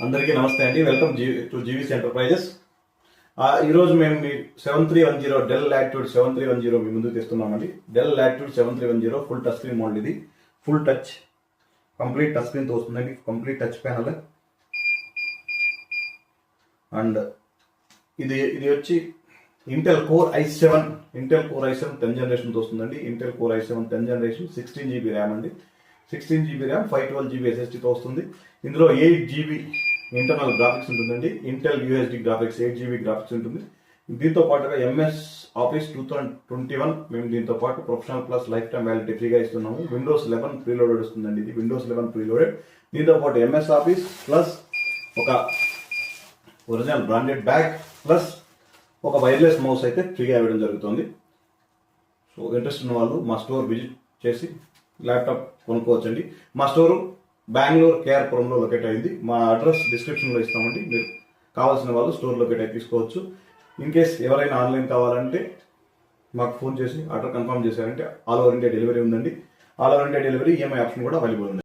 అందరికీ నమస్తే అండి. Welcome to GVC enterprises. ఈరోజు మేము మీ 7310 డెల్ లాటిట్యూడ్ 7310 మీ ముందుకు తెస్తున్నామండి. Dell Latitude 7310 full touch screen model. ఇది ఫుల్ టచ్, కంప్లీట్ టచ్ స్క్రీన్తో వస్తుందండి. Complete touch panel. అండ్ ఇది వచ్చి ఇంటెల్ కోర్ i7 10 జనరేషన్తో వస్తుందండి. Intel core i7 10 generation 16 GB RAM అండి. 16 GB ర్యామ్, 512 GB SSDతో వస్తుంది. ఇందులో 8 GB ఇంటర్నల్ గ్రాఫిక్స్ ఉంటుందండి. Intel UHD graphics 8 GB graphics ఉంటుంది. దీంతో పాటుగా MS ఆఫీస్ 2021 మేము దీంతో పాటు professional plus life time validity ఫ్రీగా ఇస్తున్నాము. Windows 11 ప్రీలోడెడ్ వస్తుందండి. ఇది Windows 11 ప్రీలోడెడ్. దీంతో పాటు MS ఆఫీస్ ప్లస్ ఒక ఒరిజినల్ బ్రాండెడ్ బ్యాగ్ ప్లస్ ఒక వైర్లెస్ మౌస్ అయితే ఫ్రీగా ఇవ్వడం జరుగుతుంది. సో ఇంట్రెస్ట్ ఉన్న వాళ్ళు మా స్టోర్ విజిట్ చేసి ల్యాప్టాప్ కొనుక్కోవచ్చండి. మా స్టోరు బెంగళూరు కేఆర్పురంలో లొకేట్ అయింది. మా అడ్రస్ డిస్క్రిప్షన్లో ఇస్తామండి. మీరు కావాల్సిన వాళ్ళు స్టోర్ లొకేట్ అయి తీసుకోవచ్చు. ఇన్ కేస్ ఎవరైనా ఆన్లైన్ కావాలంటే మాకు ఫోన్ చేసి ఆర్డర్ కన్ఫర్మ్ చేశారంటే ఆల్ ఓవర్ ఇండియా డెలివరీ ఉందండి. All over India delivery EMI option కూడా అవైలబుల్ ఉంది.